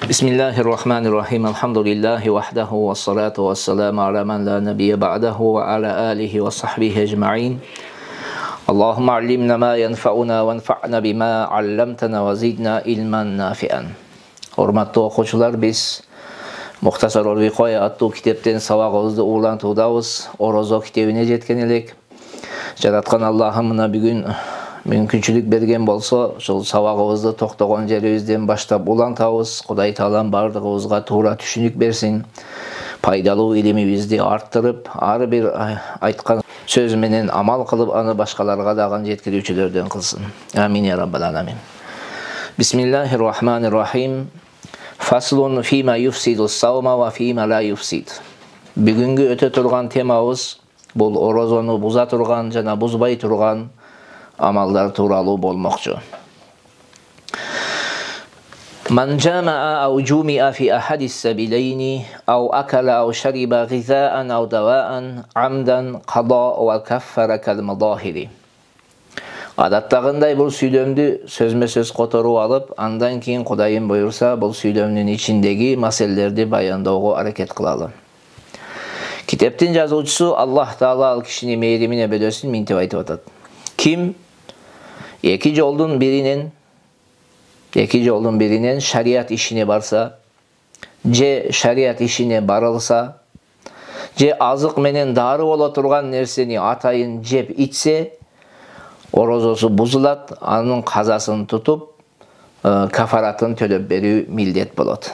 Bismillahirrahmanirrahim. Elhamdülillahi vahdehu ve salatu ve selamu ala men la nebiyye ba'dehu ve ala alihi ve sahbihi ecma'in. Allahümme allimna ma yenfa'una ve enfa'na bima allamtana ve zidna ilmen nafi'an. Hormatly okuwçular, biz Muhtasar ol-Viqoya attуу kitepten sabagыбызды ulantуудабыз. Orozo kitebine жеткен элек. Жараткан Аллахым мына бүгүн мүмкүнчүлүк берген болсо, ошол сабагыбызды токтогон жерибизден баштап улантабыз. Кудай Таалам бардыгыбызга туура түшүнүк берсин. Пайдалуу илимибизди арттырып, ар бир айткан сөз менен амал кылып, аны башкаларга дагы жеткирүүчүлөрдөн кылсын. Амин я раббал аламин. Bismillahirrahmanirrahim. Faslun fima yufsidu sawma wa fima la yufsid. Бүгүнгү өтө турган темабыз бул орозону буза турган жана бузбай турган амалдар тууралуу болмокчу. Man jama'a aw jumi'a fi ahadi as-sabilayni aw akala aw shariba ghidha'an aw dawa'an 'amdan qada wa kaffara kal-madahiri. Адаттагындай бул сүйлөмдү сөзмө-сөз которуп алып, андан кийин Кудайым буйрса, бул сүйлөмдүн ичиндеги маселелерди баяндоого аракет кылалы. Китептин жазуучусу Аллах Таала ал кишини мээримине бөлөсүн минтип айтып атат. Ким эки жолдун биринен шарият ишине барса, же шарият ишине барылса, же азык менен дары боло турган нерсени атайын жеп ичсе, орозосу бузулат, анын казасын тутуп, кафаратын төлөп берүү милдет болот.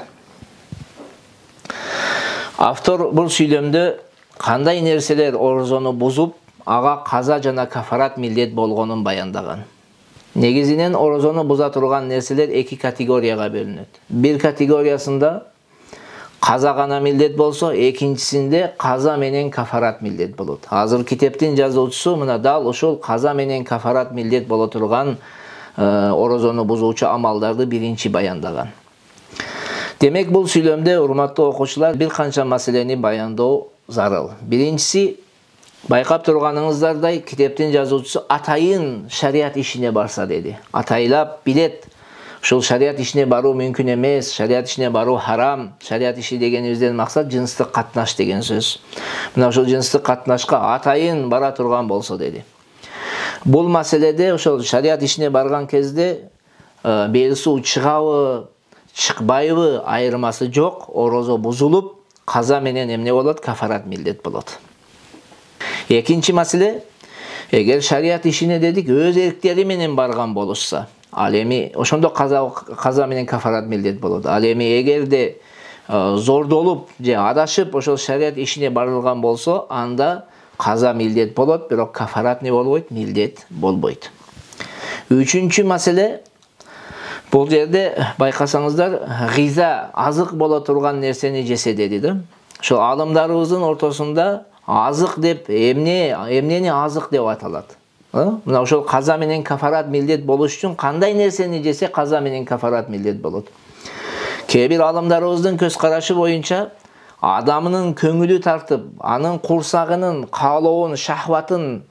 Автор бул сүйлөмдө кандай нерселер орозону бузуп, ага каза жана кафарат милдет болгонун баяндаган. Негизинен орозону буза турган нерселер эки категорияга бөлүнөт. Бир категориясында каза гана милдет болсо, экинчисинде каза менен кафарат милдет болот. Азыр китептин жазуучусу мына дал ошол каза менен кафарат милдет боло турган орозону бузуучу амалдарды биринчи баяндаган. Демек, бул сүйлөмдө урматтуу окуучулар, бир канча маселени баяндоо зарыл. Биринчиси, байкап турганыңыздардай, китептин жазуучусу атайын шарият ишине барса деди. Атайлап билет, ушул шарият ишине баруу мүмкүн эмес, шарият ишине баруу харам. Шарият иши дегенибизден максат жынстык катнаш деген сөз. Мына ушул жынстык катнашка атайын бара турган болсо деди. Бул маселеде ошол шарият ишине барган кезде белсуу чыгабы, чыкпайбы айырмасы жок. Орозо бузулуп, каза менен эмне болот? Кафарат милдет болот. Экинчи маселе, эгер шарият ишине дедик өз эрктери менен барган болушса, ал эми ошондо каза менен кафарат милдет болот. Ал эми эгерде зордолуп же адашып ошол шарият ишине барылган болсо, анда каза милдет болот, бирок кафарат не болбойт? Милдет болбойт. Үчүнчү маселе, бул жерде байкасаңыздар, гиза, азык боло турган нерсени жесе деди да. Ошол алымдарыбыздын ортосунда азык деп эмнени азык деп аталат? Мына ошол каза менен кафарат милдет болуш үчүн кандай нерсени жесе каза менен кафарат милдет болот? Кээ бир алымдарыбыздын көз карашы боюнча, адамынын көңүлү тартып, анын курсагынын каалоон, шахватын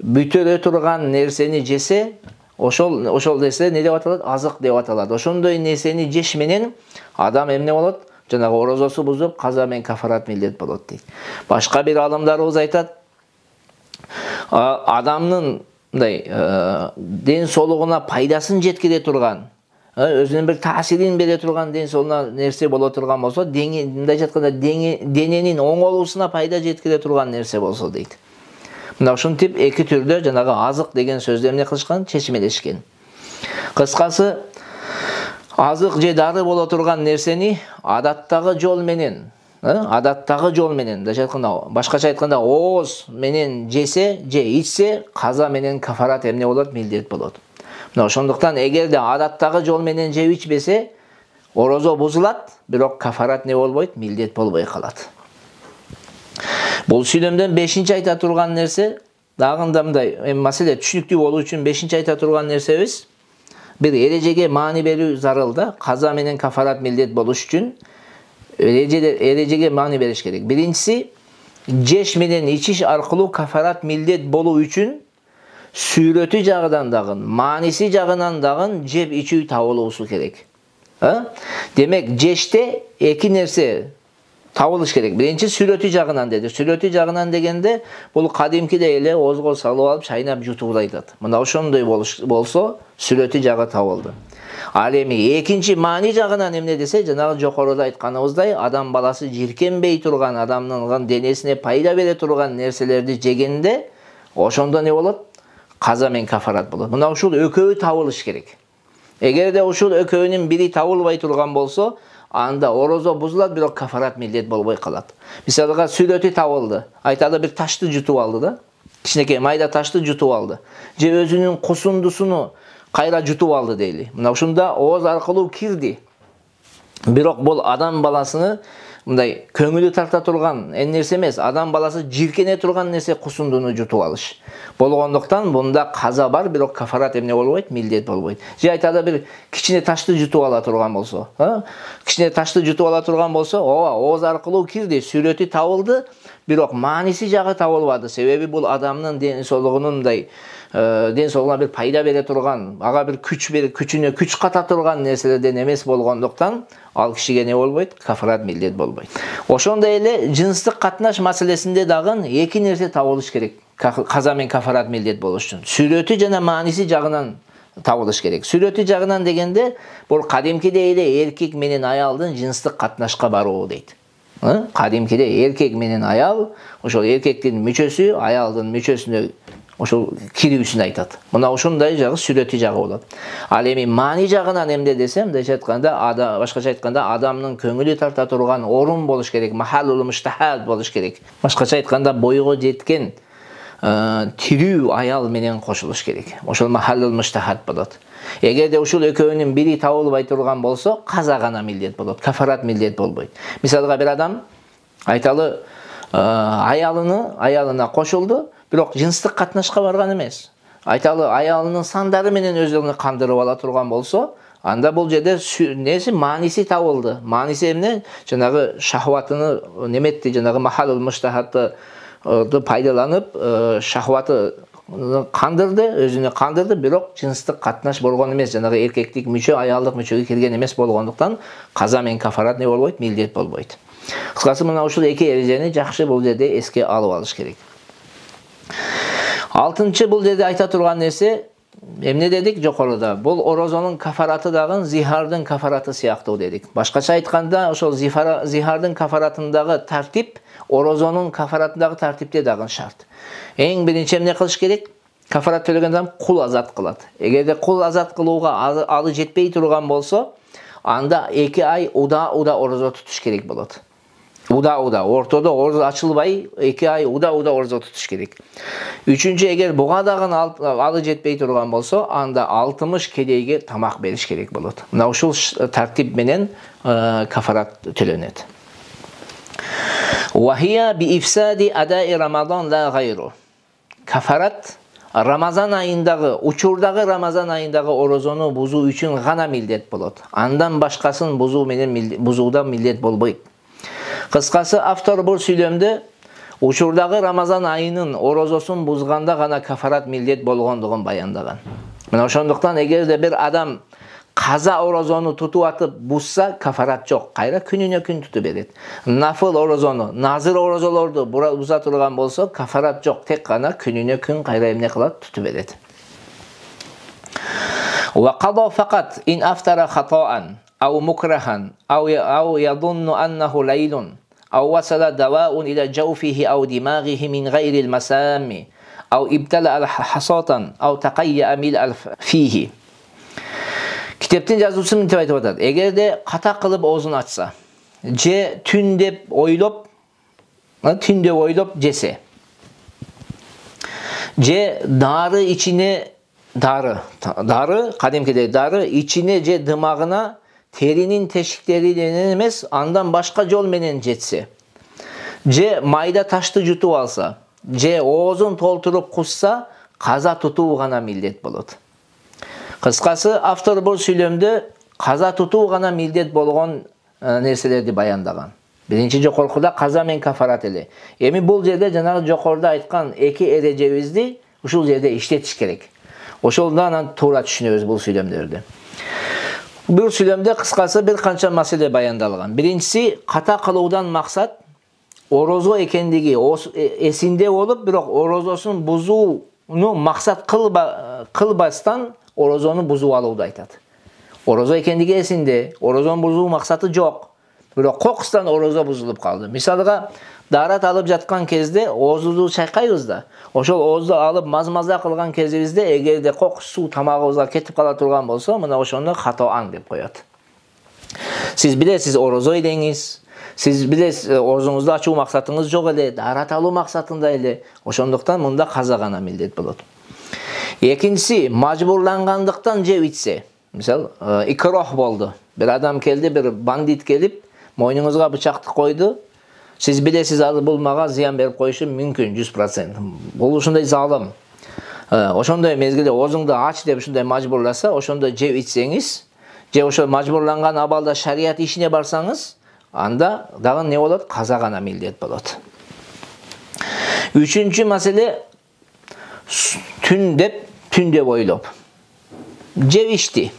бүтөрө турган нерсени жесе, ошол нерсе не деп аталат? Азык деп аталат. Ошондой нерсени жеш менен адам эмне болот? Жанагы орозосу бузуп, каза менен кафарат милдет болот дейт. Башка бир алымдарыбыз айтат, адамдын ден соолугуна пайдасын жеткире турган, өзүнүн бир таасирин бере турган ден соолугуна нерсе боло турган болсо, мындай жатканда дененин оңолуусуна пайда жеткире турган нерсе болсо дейт. Мына ушинтип эки түрдө жанагы азык деген сөздү эмне кылышкан? Чечмелешкен. Кыскасы, азык же дары боло турган нерсени адаттагы жол менен, башкача айтканда, ооз менен жесе же ичсе, каза менен кафарат эмне болот? Милдет болот. Мына ошондуктан эгерде адаттагы жол менен жеп ичпесе, орозо бузулат, бирок кафарат не болбойт? Милдет болбой калат. Бул сүйлөмдөн бешинчи айта турган нерсе, дагы мындай маселе түшүнүктүү болуу үчүн бешинчи айта турган нерсебиз, бир эрежеге маани берүү зарыл да. Каза менен кафарат милдет болуш үчүн эрежеге маани бериш керек. Биринчиси, жеш менен ичиш аркылуу кафарат милдет болуу үчүн сүрөтү жагынан дагы, мааниси жагынан дагы жеп ичүү табылуусу керек. Demek jeşte iki nerse табылыш керек. Birinci сүрөтү жагынан деди. Сүрөтү жагынан дегенде бул кадимкидей эле озго салып алып чайнап жутуп айтат. Мына ошондой болсо сүрөтү жагы табылды. Ал эми экинчи маани жагынан эмне десе, жанагы жокоруда айтканыбыздай, адам баласы жиркенбей турган, адамдын денесине пайда бере турган нерселерди жегенде ошондо не болот? Каза менен кафарат болот. Мына ушул экөө табылыш керек. Эгерде ушул экөөнүн бири табылбай турган болсо, анда орозо бузулат, бирок кафарат милдет болбой калат. Мисалга сүрөтү табылды. Айталы бир ташты жутуп алды да. Кичинекей майда ташты жутуп алды. Же өзүнүн кусундусуну кайра жутуп алды дейли. Мына ушунда ооз аркылуу кирди. Бирок бул адам баласыны мындай көңүлү тарта турган нерсе эмес, адам баласы жиркене турган нерсе кусундуну жутуп алыш. Болгондуктан бунда каза бар, бирок кафарат эмне болбойт, милдет болбойт. Же айталы бир кичине ташты жутуп ала турган болсо, кичине ташты жутуп ала турган болсо, ооз аркылуу кирди, сүрөтү табылды, бирок мааниси жагы табылбады. Себеби бул адамдын ден соолугунун мындай ден соолугуна бир пайда бере турган, ага бир күчүнө күч ката турган нерселерден эмес болгондуктан ал кишиге не болбойт? Кафарат милдет болбойт. Ошондой эле жынстык катнаш маселесинде дагы эки нерсе табылыш керек. Каза менен кафарат милдет болуш үчүн. Сүрөтү жана мааниси жагынан табылыш керек. Сүрөтү жагынан дегенде бул кадимкидей эле эркек менен аялдын жынстык катнашка баруу дейт. Кадимкидей эркек менен аял, ошол эркектин мүчөсү аялдын мүчөсүнө ошол кирүүсүн айтат. Мына ошондой жагы сүрөтү жагы болот. Ал эми маани жагынан эмне десем, башкача айтканда адамдын көңүлү тарта турган орун болуш керек, махаллул муштахад болуш керек. Башкача айтканда бойго жеткен тирүү аял менен кошулуш керек. Ошол махаллул муштахад болот. Эгерде ушул экөөнүн бири табылбай турган болсо, каза гана милдет болот, кафарат милдет болбойт. Мисалга бир адам айталы аялына кошулду, бирок жынстык катнашка барган эмес. Айталы аялынын сандары менен өзүн кандырып ала турган болсо, анда бул жерде неси мааниси табылды. Мааниси эмне? Жанагы шахватыны неметти, жанагы махалул муштахатты пайдаланып, шахваты кандырды, өзүнө кандырды, бирок жынстык катнаш болгон эмес, жанагы эркектик мүчө аялдык мүчөгө кирген эмес болгондуктан каза менен кафарат не болбойт, милдет болбойт. Кыскасы мына ушул эки эрежени жакшы бул жерде эске алып алыш керек. Алтынчы бул жерде айта турган нерсе эмне дедик жокоруда? Бул орозонун кафараты дагы зихардын кафараты сыяктуу дедик. Башкача айтканда ошол зихардын кафаратындагы тартип орозонун кафаратындагы тартипте дагы шарт. Эң биринчи эмне кылыш керек? Кафарат төлөгөн адам кул азат кылат. Эгерде кул азат кылууга алы жетпей турган болсо, анда 2 ай уда орозо тутуш керек болот. Уда ортодо орозо ачылбай 2 ай уда орозо тутуш керек. Үчүнчү, эгер буга дагы алы жетпей турган болсо, анда 60 кедейге тамак бериш керек болот. Мына ушул тартип менен кафарат төлөнөт. Вахия би ифсади адаи рамадан ла гайру. Кафарат Рамазан айындагы, учурдагы Рамазан айындагы орозону бузуу үчүн гана милдет болот. Андан башкасын бузуудан милдет болбойт. Кыскасы автор бул сүйлөмдө учурдагы Рамазан айынын орозосун бузганда гана кафарат милдет болгондугун баяндаган. Мына ошондуктан эгерде бир адам каза орозону тутуп атып бузса, кафарат жок, кайра күнүнө күн тутуп берет. Нафыл орозону, назыр орозолорду буза турган болсо, кафарат жок, тек гана күнүнө күн кайра эмне кылат, тутуп берет. Ва када факат ин афтара хатаан ау мукрахан ау ядунну аннаху лайлун ау васала даваун иля жауфихи ау димагихи мин гайрил масами ау ибтала аль-хасатан ау тaqayya мил аль-фихи. Китептин жазуучусу мынтип айтып атат: эгерде ката кылып оозун ачса, же түн деп ойлоп жесе, же дары ичине кадимкидей дары ичине же дымагына теринин тешиктеринен эмес, андан башка жол менен жетсе, же майда ташты жутуп алса, же оозун толтуруп кусса, каза тутуу гана милдет болот. Кыскасы автор бул сүйлөмдө каза тутуу гана милдет болгон нерселерди баяндаган. Биринчи жокоркуда каза менен кафарат эле. Эми бул жерде жанагы жокоруда айткан эки эрежебизди ушул жерде иштетиш керек. Ошолдан туура түшүнөбүз бул сүйлөмдөрдү. Бул сүйлөмдө кыскасы бир канча маселе баяндалган. Биринчиси, ката кылуудан максат орозо экендиги эсинде болуп, бирок орозосун бузууну максат кылбастан орозону бузуп алууду айтат. Орозо экендиги эсинде, орозону бузуу максаты жок. Бирок кокустан орозо бузулуп калды. Мисалга, дарат алып жаткан кезде оозубузду чайкайбыз да. Ошол оозду алып мазмаза кылган кезибизде эгерде кокус суу тамагыбызга кетип кала турган болсо, мына ошону хатоан деп коет. Сиз билесиз, орозо элеңиз, сиз билесиз, оозуңузду ачуу максатыңыз жок эле, дарат алуу максатында эле. Ошондуктан мында каза гана милдет болот. Экинчиси, мажбурлангандыктан жеп ичсе. Мисал, икрох болду. Бир адам келди, бир бандит келип, мойнуңузга бычакты койду. Siz bilesiz, bul mağa ziyan berip koyuşu mümkün 100%. Bul uşunday zalim. Oşonday mezgilde ozungda aç dep uşunday majburlasa, oşonda jep içseniz, je oşo majburlangan abalda şariat işine barsanız, anda dagın ne bolot? Kaza gana mildet bolot. Üçüncü mesele, tün dep oylop. Jep içti.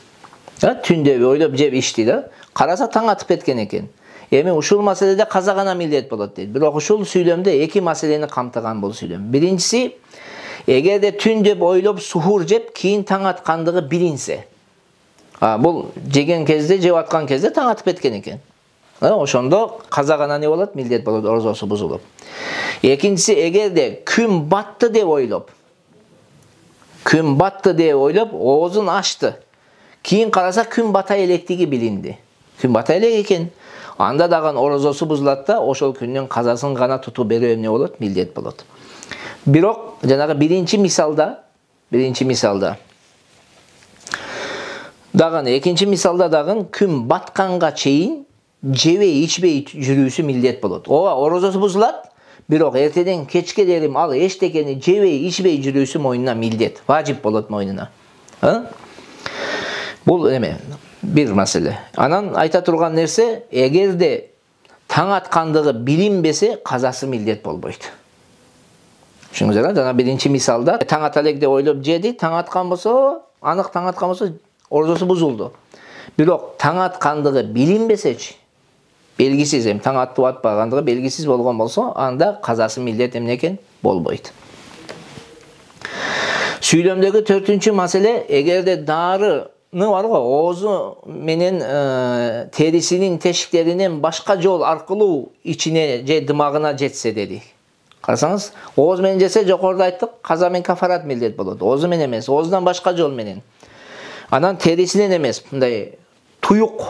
Tün dep oylop jep içti da. Karasa taң atıp ketken eken. Эми ушул маселеде каза гана милдет болот дейт. Бирок ушул сүйлөмдө эки маселени камтыган бул сүйлөм. Биринчиси, эгерде түн деп ойлоп сухур жеп, кийин таң аткандыгы билинсе. Бул жеген кезде, жеп аткан кезде таң атып кеткен экен. Ошондо каза гана не болот? Милдет болот, орозосу бузулуп. Экинчиси, эгерде күн батты деп ойлоп, оозун ачты. Кийин караса күн бата электиги билинди. Күн бата элек экен. Анда даган орозосу бузулат да, ошол күндүн казасын гана тутуу берүү эмне болот? Милдет болот. Бирок, жанагы биринчи мисалда, даган экинчи мисалда даган күн батканга чейин жебей ичпей жүрүүсү милдет болот. Ооба, орозосу бузулат, бирок эртеден кечке дерим ал эчтекени жебей ичпей жүрүүсү мойнуна милдет, важип болот мойнуна. Бул эме bir mesele. Anan ayta turgan nerse, эгерде таң аткандыгы билинбесе, казасы милдет болбойт. Түшүңүздөр, жана биринчи мисалда таң ата элек деп ойлоп жеди, таң аткан болсо, анык таң аткан болсо, орозосу бузулду. Бирок таң аткандыгы билинбесечи, белгисиз, таң аттып атпагандыгы белгисиз болгон болсо, анда казасы милдет эмне экен? Болбойт. Сүйлөмдөгү төртүнчү маселе, эгерде дары оозу менен терисинин тешиктеринен башка жол аркылуу ичине же дымагына жетсе деди. Карасаңыз, ооз менен жесе жокоруда айттык, каза мен кафарат милдет болот. Оозу менен эмес, оозунан башка жол менен. Анан терисинен эмес, мындай туюк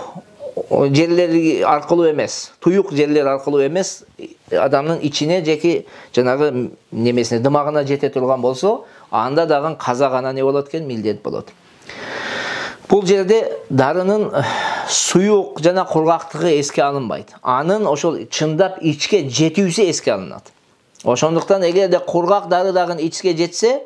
жерлери аркылуу эмес, адамдын ичине жеки жанагы немесине дымагына жете турган болсо, анда дагы каза гана не болот экен? Милдет болот. Бул жерде дарынын суюк жана кургактыгы эске алынбайт. Анын ошол чындап ичке жетүүсү эске алынат. Ошондуктан эгерде кургак дары дагы ичке жетсе,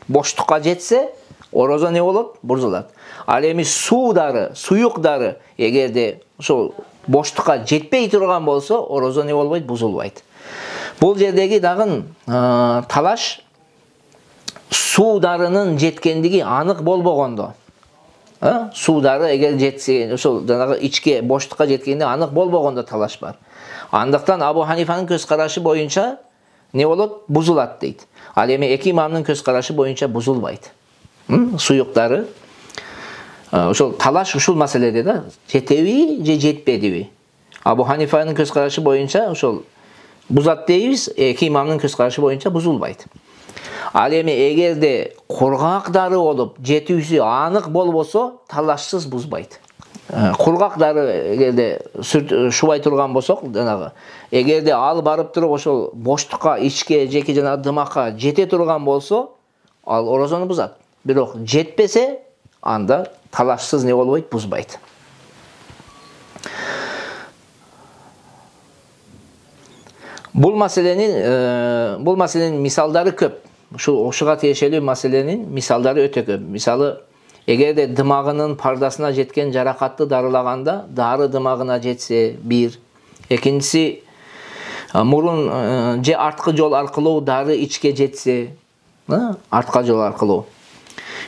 боштукка жетсе, орозо не болот? Бузулат. Ал эми суюк дары эгерде ошол боштукка жетпей турган болсо, орозо не болбойт? Бузулбайт. Бул жердеги дагы талаш суу дарынын жеткендиги анык болбогондо. Суудары эгер жетсе, ошол жанагы ичке боштукка жеткенде анык болбогондо талаш бар. Андыктан Абу Ханифанын көз карашы боюнча не болот? Бузулат дейт. Ал эми эки имамдын көз карашы боюнча бузулбайт. Суюктары ошол талаш ушул маселеде да, жетеби же жетпедиби? Абу Ханифанын көз карашы боюнча ошол бузат дейбиз, эки имамдын көз карашы боюнча бузулбайт. Ал эми эгерде кургак дары болуп, жетүүсү анык болбосо, талашсыз бузбайт. Кургак дары эгерде шубай турган болсок, жанагы эгерде ал барып туруп ошол боштукка, ичке, жеки жана дымакка жете турган болсо, ал орозону бузат. Бирок жетпесе, анда талашсыз не болбойт? Бузбайт. Бул маселенин мисалдары көп. Ошуга тиешелүү маселенин мисалдары өтө көп. Мисалы, эгерде дымагынын пардасына жеткен жаракатты дарылаганда, дары дымагына жетсе, бир. Экинчиси, мурун же арткы жол аркылуу дары ичке жетсе, артка жол аркылуу.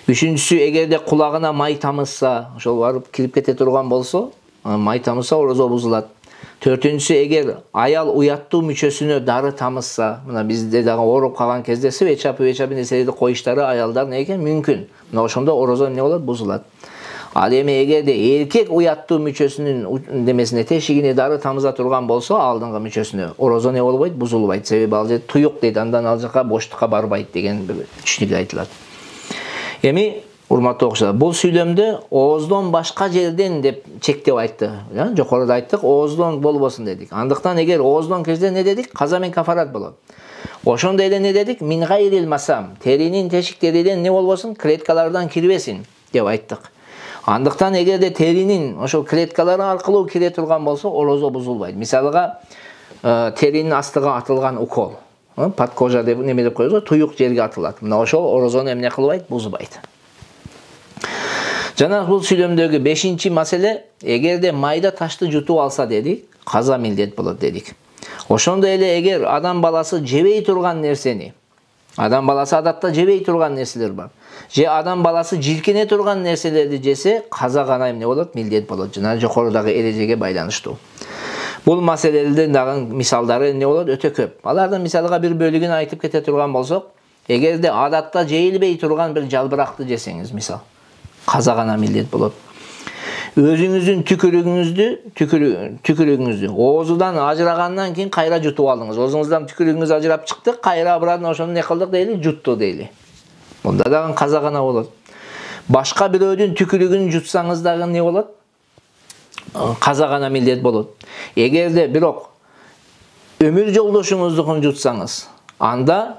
Üçüncüsü, эгерде кулагына май тамызса, ошол барып кирип кете турган болсо, май тамызса орозо бузулат. Төртүнчүсү, эгер аял уяттуу мүчөсүнө дары тамызса, мына бизде дагы ооруп калган кезде свечапы нерселерди коюштары аялдар не экен мүмкүн. Мына ошондо орозо эмне болот? Бузулат. Ал эми эгерде эркек уяттуу мүчөсүнүн демесине тешигине дары тамыза турган болсо, алдыңкы мүчөсүнө, орозо не болбойт? Бузулбайт. Себеби ал жерде туюк дейт, андан ал жака боштукка барбайт деген бир түшүнүк айтылат. Эми урматтуу окуучулар, бул сүйлөмдө ооздон башка жерден деп чектеп айтты. Жокоруда айттык, ооздон болбосун дедик. Андыктан эгер ооздон кирсе не дедик? Каза мен кафарат болот. Ошондой эле не дедик? Мин гайрил масам, теринин тешиктеринен не болбосун? Клеткалардан кирбесин деп айттык. Андыктан эгерде теринин ошол клеткалары аркылуу кире турган болсо, орозо бузулбайт. Мисалга, теринин астыга атылган укол, подкожа деп неме деп коебуз, туюк жерге атылат. Мына ошол орозону эмне кылбайт? Бузбайт. Жана бул сүйлөмдөгү 5-чи маселе, эгерде майда ташты жутуп алса дедик, каза милдет болот дедик. Ошондой эле эгер адам баласы жебей турган нерсени, адам баласы адатта жебей турган нерселер бар, же адам баласы жиркене турган нерселерди жесе, каза гана эмне болот? Милдет болот. Жана жокорудагы эрежеге байланыштуу. Бул маселелердин дагы мисалдары эмне болот? Өтө көп. Алардын мисалга бир бөлүгүн айтып кете турган болсок, эгерде адатта жейилбей турган бир жалбыракты жесеңиз, мисал, каза гана милдет болот. Өзүңүздүн түкүрүгүңүздү оозудан ажырагандан кийин кайра жутуп алдыңыз. Оозуңуздан түкүрүгүңүз ажырап чыкты, кайра абратын ошону не кылдык дейли? Жутту дейли. Мында дагы каза гана болот. Башка бирөөдүн түкүрүгүн жутсаңыз дагы не болот? Каза гана милдет болот. Эгерде бирок өмүр жолдошуңуздукун жутсаңыз, анда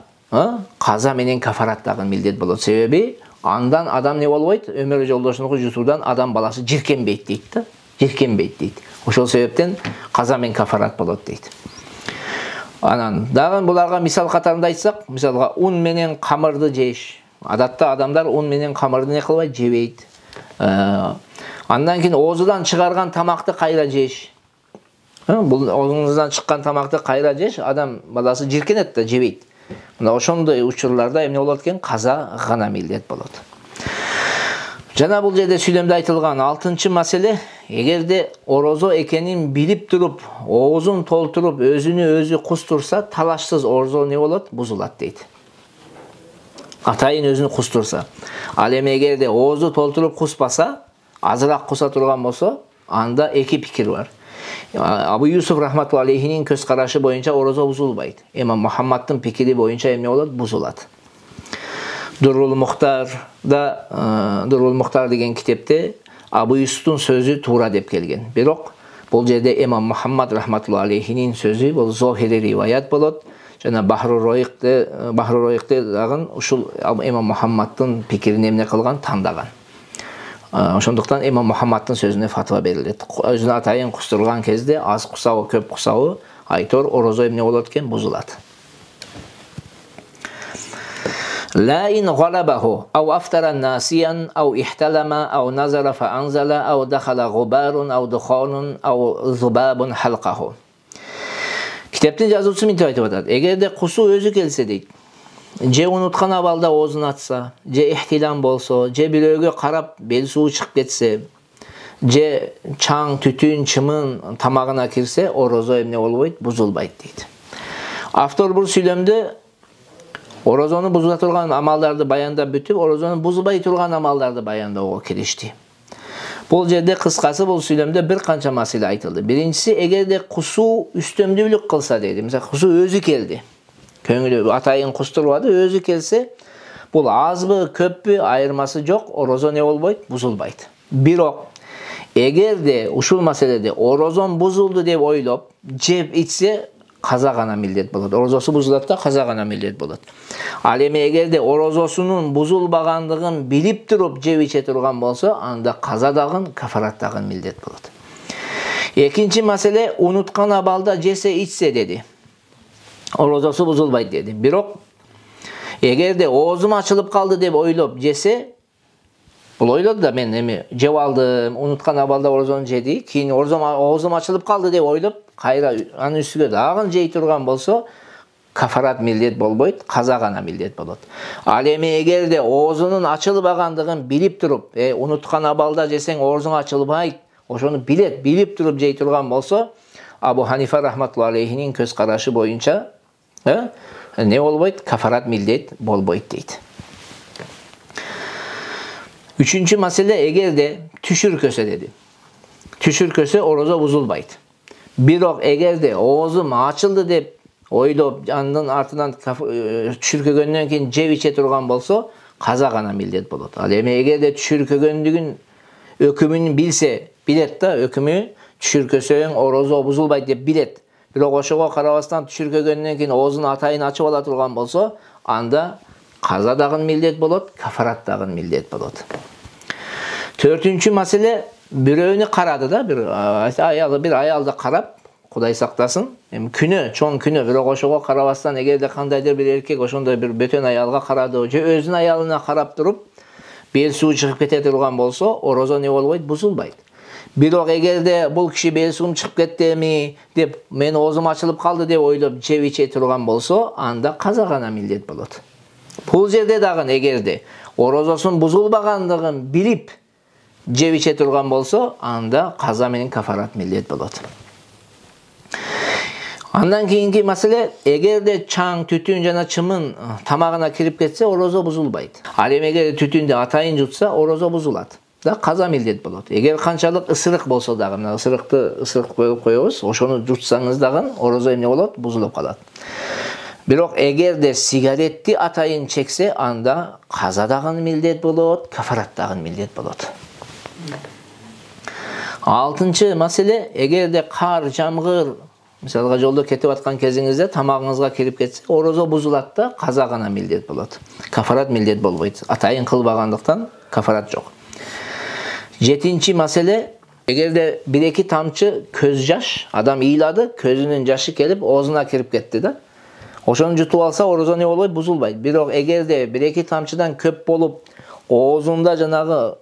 каза менен кафарат дагы милдет болот. Себеби андан адам не болбойт? Өмүр жолдошунукун жутуудан адам баласы жиркенбейт дейт да. Жиркенбейт дейт. Ошол себептен каза менен кафарат болот дейт. Анан дагы буларга мисал катарында айтсак, мисалга ун менен камырды жейиш. Адатта адамдар ун менен камырды не кылбайт? Жебейт. Андан кийин оозудан чыгарган тамакты кайра жейиш. Бул оозуңуздан чыккан тамакты кайра жеш, адам баласы жиркенет да, жебейт. Мына ошондой учурларда эмне болот экен? Каза гана милдет болот. Жана бул жерде сүйлөмдө айтылган 6-чы маселе, эгерде орозо экенин билип туруп, оозун толтуруп, өзүнө өзү кустурса, талашсыз орозо не болот? Бузулат дейт. Атайын өзүнү кустурса. Ал эми эгерде оозу толтуруп куспаса, азыраак куса турган болсо, анда эки пикир бар. Абу Юсуф рахматуллахи алейхинин көз карашы боюнча орозо бузулбайт. Имам Мухаммадтын пикири боюнча эмне болот? Бузулат. Дуррул Мухтар деген китепте Абу Юсуфтун сөзү туура деп келген. Бирок бул жерде Имам Мухаммад рахматуллахи алейхинин сөзү бул зохири риваят болот. Жана Бахру Роикте дагы ушул Имам Мухаммадтын пикирин эмне кылган? Тандаган. Ошондуктан Имам Мухаммадтын сөзүнө фатва берилет. Өзүнө атайын кустурган кезде аз кусабы, көп кусабы, айтор орозо эмне болот экен? Бузулат. لا إن غلبه أو أفطر ناسيا أو احتلم أو نظر فأنزل أو دخل غبار أو دخان أو ذباب حلقه. Китептин жазуучусу мынтип айтып атат. Эгерде кусу өзү келсе дейт, же унуткан абалда оозун ачса, же ихтилам болсо, же бирөөгө карап бел суу чыгып кетсе, же чаң, түтүн, чымын тамагына кирсе, орозо эмне болбойт? Бузулбайт дейт. Автор бул сүйлөмдө орозону бузула турган амалдарды баяндап бүтүп, орозону бузбай турган амалдарды баяндоого киришти. Бул жерде кыскасы бул сүйлөмдө бир канча маселе айтылды. Биринчиси, эгерде кусуу үстөмдүүлүк кылса дейди. Мисалы, кусуу өзү келди. Көңүлү атайын кустурбады, өзү келсе, бул азбы, көппү айырмасы жок, орозо не болбойт? Бузулбайт. Бирок эгерде ушул маселеде орозон бузулду деп ойлоп, жеп ичсе, каза гана милдет болот. Орозосу бузулат да, каза гана милдет болот. Ал эми эгерде орозосунун бузулбагандыгын билип туруп жеп иче турган болсо, анда каза дагы, кафарат дагы милдет болот. Экинчи маселе, унуткан абалда жесе ичсе деди. Орозосу бузулбайт деди. Бирок эгерде оозум ачылып калды деп ойлоп жесе, бул ойлоду да, мен эми жеп алдым, унуткан абалда орозону жеди, кийин оозум ачылып калды деп ойлоп, кайра анын үстүгө дагы жей турган болсо, кафарат милдет болбойт, каза гана милдет болот. Ал эми эгерде оозунун ачылбагандыгын билип туруп, унуткан абалда жесең оозуң ачылбайт, ошону билип туруп жей турган болсо, Абу Ханифа рахматуллахи алейхинин көз карашы боюнча не болбойт? Кафарат милдет болбойт дейт. Üçüncü mesele egerde tüşürköse dedi. Tüşürköse orozо buzulbayt. Birok egerde oğuzum açıldı dep oylop andın artından tüşürkөгөндөн кийин жеп иче турган болсо каза гана милдет болот. Ал эми эгерде tüşürkөгөндүгүн өкүмүн билет да, өкүмү tüşürköсөң орозо бузулбайт деп билет. Бирок ошого карабастан tüşürkөгөндөн кийин оозун атайын ачып ала турган болсо, анда каза дагы милдет болот, кафарат дагы милдет болот. Төртүнчү маселе, бирөөнү карады да, bir аялды карап, Кудай сактасын, күнөө, чоң күнөө, бирок ошого карабастан эгерде кандайдыр бир эркек ошондой бир бөтөн аялга карады, же өзүнүн аялына карап туруп, бел суу чыгып кете турган болсо, орозо не болбойт, бузулбайт. Бирок эгерде бул киши бел суум чыгып кеттеми деп, мен оозум ачылып калды деп ойлоп жеп иче турган болсо, анда каза гана милдет болот. Бул жерде дагы эгерде орозосун бузулбагандыгын билип жеп иче турган болсо, анда каза менен кафарат милдет болот. Андан кийинки маселе, эгерде чаң, түтүн жана чымын тамагына кирип кетсе, орозо бузулбайт. Ал эми эгерде түтүндү атайын жутса, орозо бузулат. Да каза милдет болот. Эгер канчалык ысырык болсо дагы, мына ысырык коюп коебуз, ошону жутсаңыз дагы орозо эмне болот? Бузулуп калат. Бирок эгерде сигаретти атайын чексе, анда каза дагы милдет болот, кафарат дагы милдет болот. Алтынчы маселе, эгерде кар, жамгыр, мисалга жолдо кетип аткан кезиңизде тамагыңызга кирип кетсе, орозо бузулат да, каза гана милдет болот. Кафарат милдет болбойт. Атайын кылбагандыктан кафарат жок. Жетинчи маселе, эгерде бир-эки тамчы көз жаш, адам ыйлады, көзүнүн жашы келип оозуна кирип кетти да. Ошону жутуп алса, орозо не болбойт, бузулбайт. Бирок эгерде бир-эки тамчыдан көп болуп, оозунда жанагы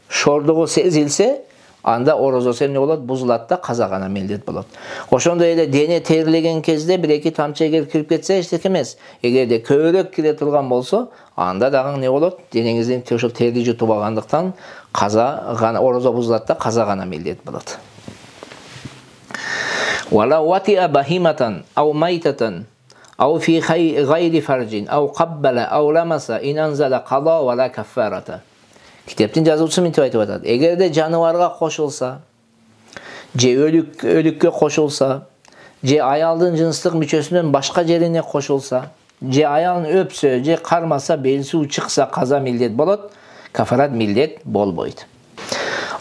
шордугу сезилсе, анда орозосу эмне болот? Бузулат да, каза гана милдет болот. Ошондой эле дене терлеген кезде бир-эки тамчы эгер кирип кетсе, эчтеке эмес. Эгерде көбүрөөк кире турган болсо, анда дагы не болот? Денеңизден ошол терди жутубагандыктан каза гана орозо бузулат да, каза гана милдет болот. Wala wati'a bahimatan aw maytatan aw fi ghayri farjin aw qabbala aw lamasa in anzala qada wa la kaffarata. Китептин жазуучусу мынтип айтып атат. Эгерде жаныбарга кошулса, же өлүккө кошулса, же аялдын жыныстык мүчөсүнөн башка жерине кошулса, же аялын өпсө, же кармаса, бел суу чыкса, каза милдет болот, кафарат милдет болбойт.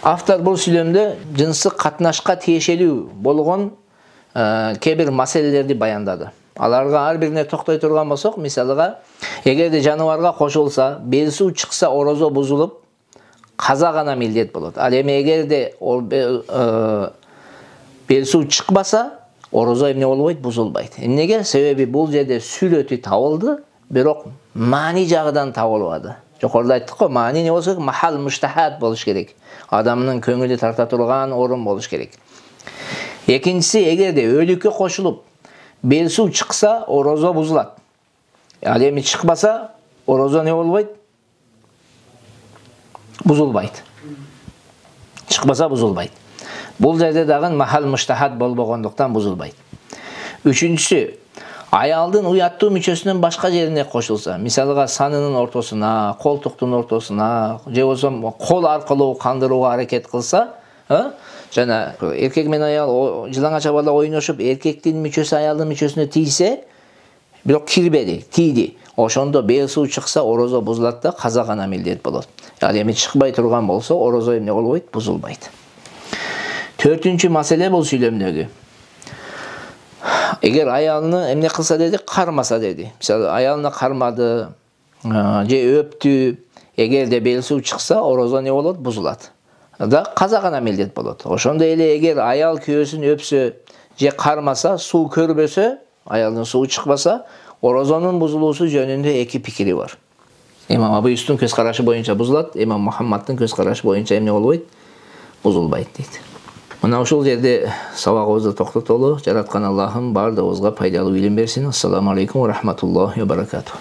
Автор бул сүйлөмдө жыныстык катнашка тиешелүү болгон кээ бир маселелерди баяндады. Аларга ар бирине токтой турган болсок, мисалга, эгерде жаныбарга кошулса, бел суу чыкса, орозо бузулуп, каза гана милдет болот. Ал эми эгерде бел суу чыкпаса, орозо эмне болбойт? Бузулбайт. Эмнеге? Себеби бул жерде сүрөтү табылды, бирок маани жагынан табылбады. Жокоруда айттык го, маани не болсо, махал муштахат болуш керек. Адамдын көңүлү тарта турган орун болуш керек. Экинчиси, эгерде өлүккө кошулуп, бел суу чыкса, орозо бузулат. Ал эми чыкпаса, орозо не болбойт? Бузулбайт. Чыкпаса бузулбайт. Бул жерде дагы махал муштахат болбогондуктан бузулбайт. Үчүнчүсү, аялдын уяттуу мүчөсүнөн башка жерине кошулса, мисалга санынын ортосуна, колтуктун ортосуна, же болбосо кол аркылуу кандырууга аракет кылса, жана эркек менен аял жылаңач абалда ойношуп, эркектин мүчөсү аялдын мүчөсүнө тийсе, бирок кирбеди, тийди. Ошондо бел суу чыкса, орозо бузулат да, каза гана милдет болот. Ал эми чыкпай турган болсо, орозо эмне болбойт? Бузулбайт. Төртүнчү маселе бул сүйлөмдөгү. Эгер аялыны эмне кылса деди, кармаса деди. Мисалы, аялына кармады, же өптү, эгерде бел суу чыкса, орозо не болот? Бузулат. Да каза гана милдет болот. Ошондой эле эгер аял күйөөсүн өпсө, же кармаса, суу көрбөсө, аялдын суу чыкпаса, орозонун бузулуусу жөнүндө эки пикири бар. Имам Абу Юсуфтун көз карашы боюнча бузулат, Имам Мухаммадтын көз карашы боюнча эмне болбойт? Бузулбайт дейт. Мына ушул жерде сабагыбызды токтотолу. Жараткан Аллахым бардыгыбызга пайдалуу билим берсин. Ассаламу алейкум ва рахматуллахи ва баракатух.